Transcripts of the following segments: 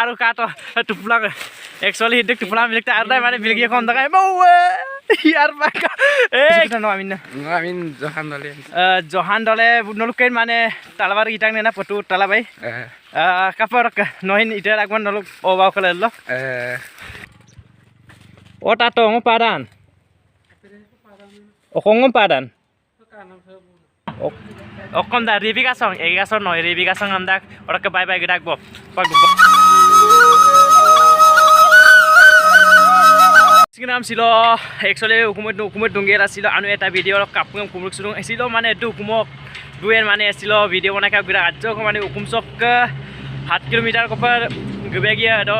aru kato tuplang actually hidup tuplang milik ta arda mane bilgi kon daga mau yar baka kita no amin Johan dole nolukain mane talabar gitang nena foto talabai kapor nohin ite agwan noluk oba kolelo o tato ngo padan o kongom padan Okom da ribi kasong egi kasong noi ribi kasong amdak ora ke bye bye gedak bo pag Sinam silo actually hukumut dungera silo anu eta video kapung kumruk surung silo mane du kumok duen mane silo video bana ka gira ajo ko mane hukum sok ke 7 kilometer ko par gebe gya do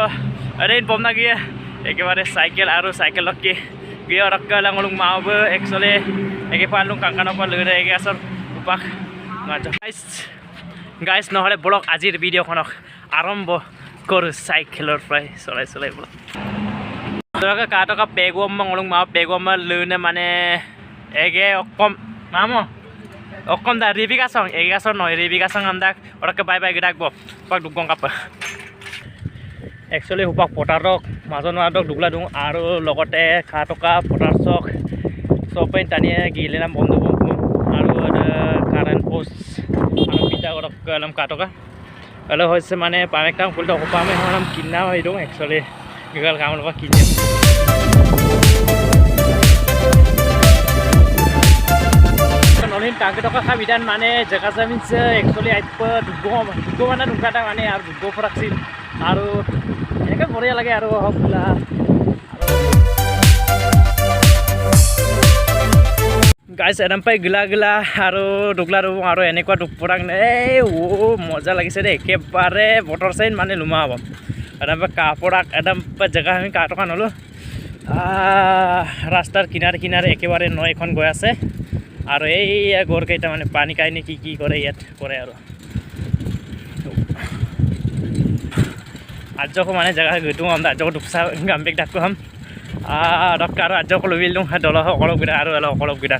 rain bomna gya ekebare cycle aru cycle lokke gya rakka langolung maub actually ege palung kankana par lure ege asor upak guys নহলে blog আজিৰ ভিডিওখনক আৰম্ভ কৰো সাইকেলৰ প্ৰায় চলাই blog তোৰকা Katka পেগম মংলং মা পেগম লুনে মানে এগে অকম মামো অকম দা রিবিকা সং এগা সং নয় রিবিকা সং আমদাক ওরকে বাই বাই গডাক ব পাক দুগং কাপ একচুয়ালি হুপাক পটাৰক মাজনৰ আদক দুগলা দুং আৰু লগতে কাটকা পটাৰ চক সপেন টানিয়ে গিলেনা বন্ধু আৰু কাৰেন্ট পোস্ট আৰু পিটা কৰক গলম কাটকা হলে হৈছে মানে পামেকটাং ফুলটো হপামে হলাম কিনা হইদো একচুয়ালি গল কাম লবা কিনে নলিন টাকে টকা খাবিদান মানে জায়গা জামিনছে একচুয়ালি আইপ দুগো মানে দুকাটা মানে আৰু দুগো ফৰাকছিল আৰু এনেকে বঢ়িয়া লাগে আৰু হকলা গাইস এডাম পাই গিলা আৰু দুগলা ৰু আৰু এনেকুৱা দুপৰাং এই ও মজা লাগিছে দে একেবাৰে বটৰ সাইন মানে লুমা হ'ব এডাম পা কাপড়াক এডাম পা জায়গা আমি কাটকা নলো ৰাস্তাৰ কিনাৰে একেবাৰে নয় এখন গৈ আছে আৰু এই গৰ কেইটা মানে পানী কাইনি কি কৰে ইয়াত কৰে আৰু আজকো মানে জায়গা গইটো আমৰা আজকো দুপসা গামবেক ডাকো হাম ডক্টৰ আজকো লবিল দং দল অলপ গিৰা আৰু অলপ গিৰা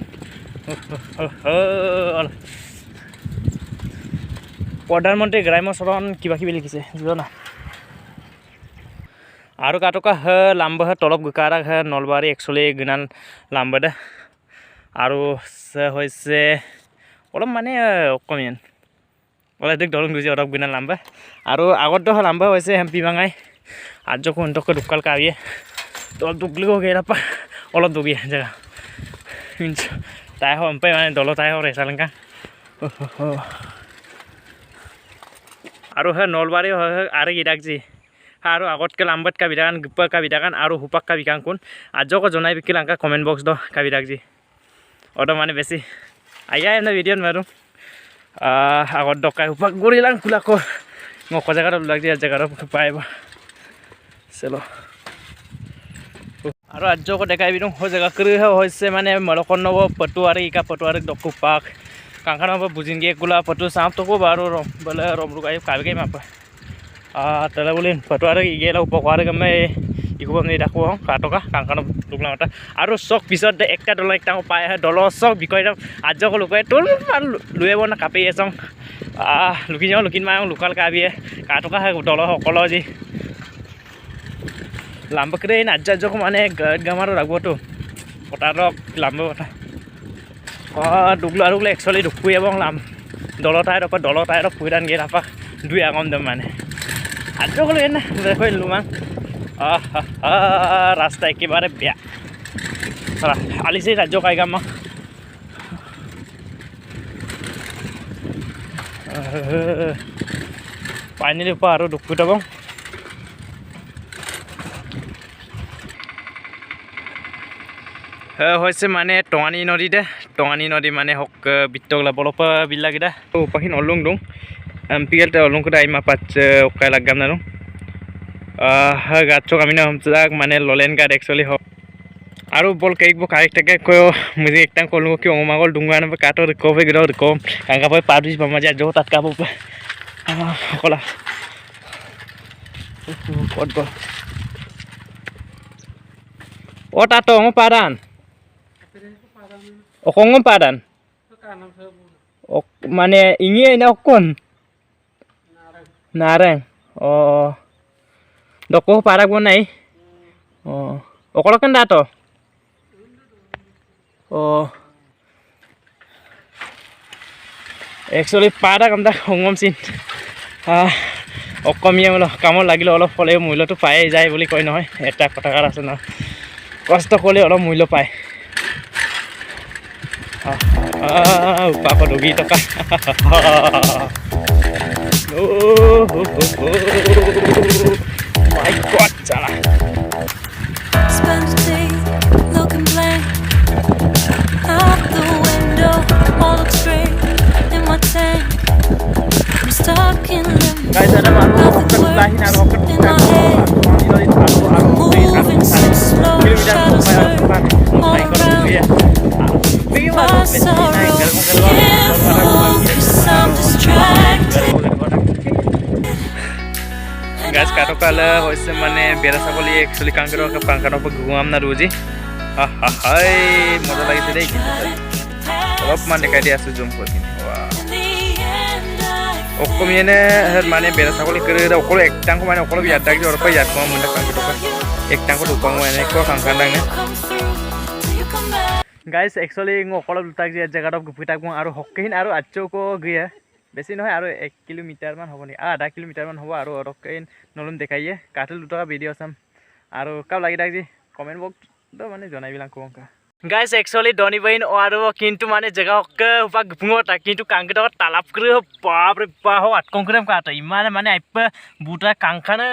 প্ৰধানমন্ত্ৰী গ্ৰাম্য চৰণ কিবা কিবি লিখিছে জানা আৰু কাটকা হ লাম্ব হ তলব গুকাৰা হ নলবাৰী একচুয়ালি গনান লাম্ব দে আৰু হৈছে অলপ মানে কমিয়ান ওলা দেখ দলং গুজি অলপ গনান লাম্ব আৰু আগত হ লাম্ব হৈছে হেম্পি বাঙাই আজকো অন্তক দুকাল কাবিয়ে তল দুকলিগো গেৰাপা অলপ দুগিয়া জায়গা তাই হম্পাই মানে দল তাই হৰে সালঙ্কা আৰু হে নলবাৰী আৰু গিৰাকজি আৰু আগতকে লাম্বত কাবিদাগান গুপ্পা কাবিদাগান আৰু হুপাক কাবিকাং কোন আজকো জনাই বিকিলাঙ্কা কমেন্ট বক্স দ কাবিদাগজি অটো মানে বেছি আইয়া এনে ভিডিও মাৰো আগত দকাই হুপাক গৰিলাং কুলাকো মক জায়গাত লাগজি জায়গাত পাইবা চলো আৰু আজকো দেখাই বিদং হৈ জায়গা কৰি হৈছে মানে মলকনব পটুৱাৰী ইকা পটুৱাৰী দকু পাক কাংখানব বুজিনগে গুলা পটু সাপ তকো বাৰো বলে ৰমৰুগাই কাবিগে মাপ তলে বলি পটুৱাৰী ইগেলা উপকাৰে গমে ইকুব নি ৰাখো কাটকা কাংখান দুগলাটা আৰু চক পিছত একটা দল একটা পাই দল চক বিকয় আজকো লুকাই তোল লুয়েব না কাপি a song looking Mayong local কাবিয়ে Katka দল সকল যি লাম্বকৰে নাজ্জাজকো মানে গামাৰ লাগবতো পটাৰক লাম্ব কথা দুগলা একচুয়ালি দুকুই এবং লাম দলতাইৰ ফুইদান গে নাপা দুই আগম দম মানে আজকলে না দেখই লুমাং রাস্তা একেবারে বেয়া আলিছে রাজ্য কাইগামা পানীৰ উপৰ আৰু দুকুই দবং হৈছে মানে টঙানী নদী মানে হক বিত্তগলা বলপ বিলাগিদা উপাখিন অলুং দং এমপিএল অলুংকুটা ইমা পাচ ওকাই লাগাম নানো গাছক আমি নামজাক মানে ললেন গাড একচুয়ালি হক আৰু বল কেক বো কারেক্টকে কয় মুজি একটা কলু কি ওমাগল দুঙ্গান কাটো রিকভারি গিরো রিকম কাঙ্গা পয় পাদিস বামাজা জো তাত কাবো কলা কত ও তাতো ও পাদান Okongom padan. Mane ingi ina okon. Nareng. Oh. doko parak bon nai oh okolo kan dato oh actually parak amda hongom sin অকমিয়া মানে কামত লাগিলে অলপ হ'লেও মূল্যটো পায়ে যায় বুলি কয় নহয় এটা কথাকাৰ আছে ন কষ্ট কৰিলে অলপ মূল্য পায় পাপা দুগি টকা মাই গড চালা Spend the day looking blank out the window, all looks great in my tank. I'm stuck in limbo. guys ada baru Nothing lahin works aro in my head. Moving so slow, shadows hurt all around. My sorrow, can't focus, I'm distracted. guys karo kala hoise mane bera sakoli actually kankaro ka pankaro pa guam na roji hai moja lagise dei অলপ মান দেখাই দি আছো জুম কৰি অকমিনে মানে বেৰা ছাগলী কৰি অকল একটাংক মানে অকল ইয়াত দাগি অলপ ইয়াত কম মনে কাংকটো একটাংক দুপাং মানে কো কাংখান দাঙে গাইস একচুয়ালি অকল দুটাক যে জায়গাটা গুপিটাক আৰু হকহিন আৰু আচৌকো গিয়া বেছি নহয় আৰু 1 কিলোমিটাৰ মান হ'ব নি আধা কিলোমিটাৰ মান হ'ব আৰু অৰকইন নলম দেখাইয়ে কাটল দুটা ভিডিও চাম আৰু কাও লাগি দাগজি কমেন্ট বক্স তো মানে জনাই বিলাক কোংকা গাইস একচুয়ালি ডনি বাইন আৰু কিন্তু মানে জায়গা হক উপা গুপুঙটা কিন্তু কাংকটো তালাপ কৰি বাপ ৰে বাহ আটকংকৰম কাটা ইমান মানে আইপ বুটা কাংখানা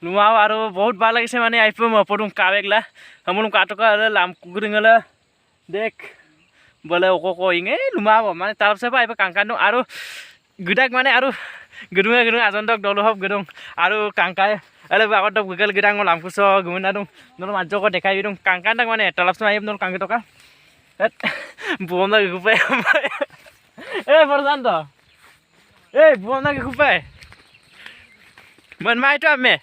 লুমাও আৰু বহুত ভাল লাগিছে মানে আইপ মপডুম কাবেগলা हमन काटका लाम कुगरिङला देख বলে ওকো ইঙে লুমাব মানে তাৰপছে পাইব কাংকান আৰু গিদাক মানে আৰু গদুঙা গদুঙ আজন্তক দলহব গদুং আৰু কাংকাই আলে আগত গুগল গিদাং লামকুছ গুমনা দং নল মাজক দেখাই দিং কাংকান তাক মানে তলাপছ আইব নল কাংকে টকা বুমনা গুপাই এ ফরজান্ত এ বুমনা গুপাই मन माइतो आमे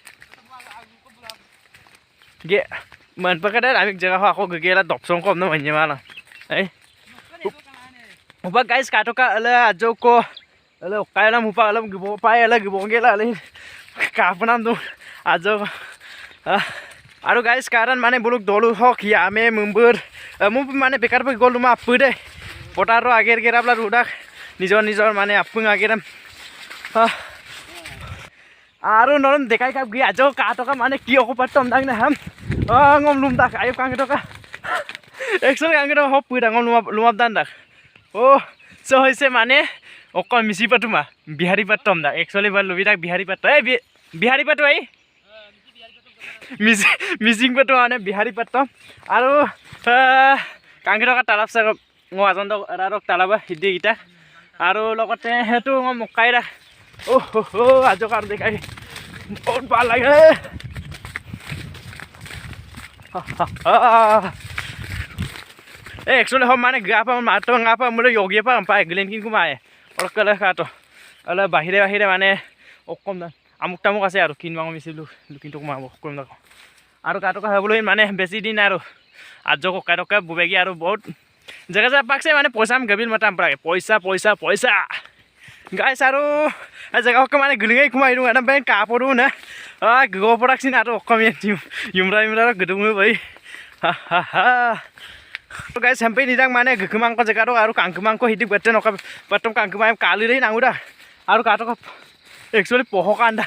गे मन पकड़ा आमी जगह आको गेला दपसं कम न भन्ने माला है उबा गाइस काटो का अले आजो को अले कायला मुपा अले गिबो पाए अले गिबो गेला अले कापना दु आजो आरो गाइस कारण माने बुलुक दलु हक या आमे मुंबर मु माने बेकार पे गलु मा आपदे पटारो आगेर गेराब्ला रुडा निजर निजर माने आपुं आगेरम आरो नरम देखाइ काप गि आजो काटका माने कि अको पटम दांगना हम ngom lum tak ayo kang itu kah actually kang itu hop pura ngom lumap dan dak oh so hoise mane okon misi patu ma bihari patom dak actually bal lubi dak bihari patu bihari patu ai missing patu ane bihari patom aru kang itu ka talap sa ngo ajon dok arok talaba hidde gita aru lokote hetu ngom mokai dak oh ajo kar dekai बहुत बाल लगे actually हम माने गापा मातो गापा मुले योगी पा पाए Glenn किन कुमाए और कले खातो अले बाहिरे बाहिरे माने ओकम दा আমুক তামুক আছে আৰু কিন মাংস মিছিলু কিন্তু কুমাব কম দাও আৰু কাটো কা হবলৈ মানে বেছি দিন আৰু আজ ককা টকা বুবেগি আৰু বহুত জায়গা যা পাকছে মানে পয়সা আম গবিল মতাম পাকে পয়সা পয়সা পয়সা गाइस आरो जगह को माने गुलिङै कुमाइरु adam ben कापरु ना गो प्रोडक्सन आरो कमेन्ट युमरा युमरा गदुङै भाइ तो गाइस हमपे निजां माने गखमांको जगारो आरो कांकमांको हिदि बटे नका बटम कांकमाय कालि रै नांगुदा आरो काटो एक्चुअली पहकान्दा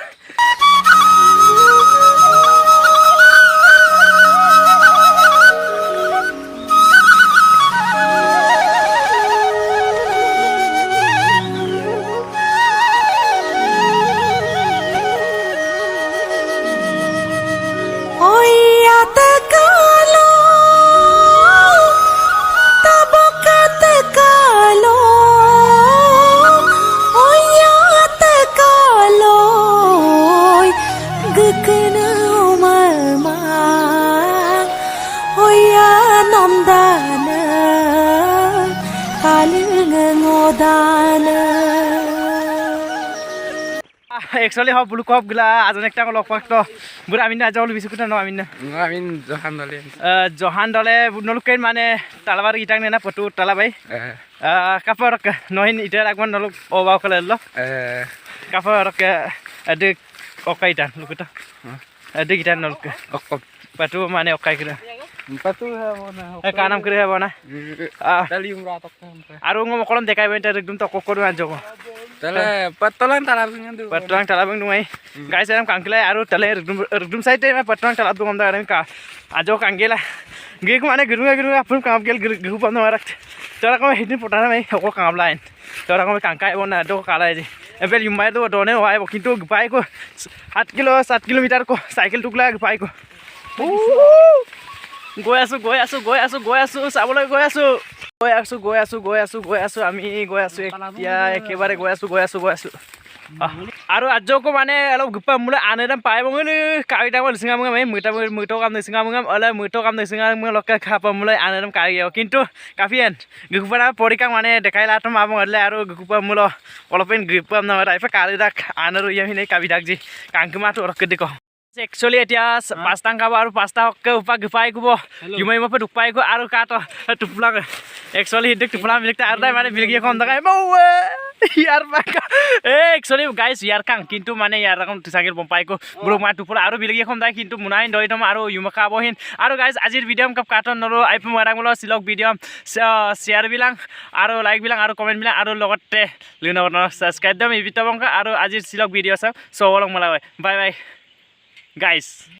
एक्चुअली ह बुलु कप गला आजन एकटा लग पाक्तो बुर आमिन आजावल बिसुकुटा न आमिन जहान दले नलुकेन माने तालाबार इटां नेना पटु तालाबाय कापर नहिन इटा रागमान नलुक ओबाव कलेल कापर अदे okaitan lukuta ada kita nolke Okop. patu mana okai kira Patu na. kanam kira bana Tali ratok kan. aru ngom kolom dekai benta regdum to kokor anjoko Tale patolan talabing tu. patlang talabang dumai guys eram kangkila aru tale regdum side me patlang talab dum da ka ajo kangela ge ko mane gurunga apun kam gel gu pam na rak tora ko hidin potana me ko kam lain tora ko kangkai bona do kala ji ebel yumai do done wai kintu pai ko 7 kilometer ko cycle tukla pai ko গৈ আছো চাবলৈ গৈ আছো আমি গৈ আছো এতিয়া একেবাৰে গৈ আছো আৰু আজকো মানে অলপ গুপা মুলে আনেদাম পাই বঙলি কাৰিটা মই সিঙা মঙা মই মুটো কাম সিঙা মঙা অলে মুটো কাম সিঙা মই লকা খাপা মুলে আনেদাম কাৰি কিন্তু কাফিয়েন গুপা পৰিকা মানে দেখাইলা তো মাবং হলে আৰু গুপা মুল অলপেন গুপা না ৰাইফা কাৰিটা আনৰু ইয়াহিনে কাবিদাক জি কাংকমাটো ৰকে দিক Actually এতিয়া 5 টাং খাব আৰু 5 টা হকে উপা গপাই গব ইমই মপে দুপাই গো আৰু কাট টুপলা actually হিডক টুপলা মিলকটা আৰু মানে বিলগি কম দগাই বউৱে ইয়াৰ বাকা actually guys ইয়াৰ কাং কিন্তু মানে ইয়াৰ ৰকম সাইকেল বম পাই গো ব্ৰো মা টুপলা আৰু বিলগি কম দাই কিন্তু মুনাই দই দম আৰু ইমকা বহিন আৰু guys আজিৰ ভিডিও কাপ কাটন নলো আইপ মৰাং মল সিলক ভিডিও শেয়াৰ বিলাং আৰু লাইক বিলাং আৰু কমেন্ট বিলাং আৰু লগতে লিনা সাবস্ক্ৰাইব দম ইবিতবংকা আৰু আজিৰ সিলক ভিডিও সব সবলং মলা বাই বাই guys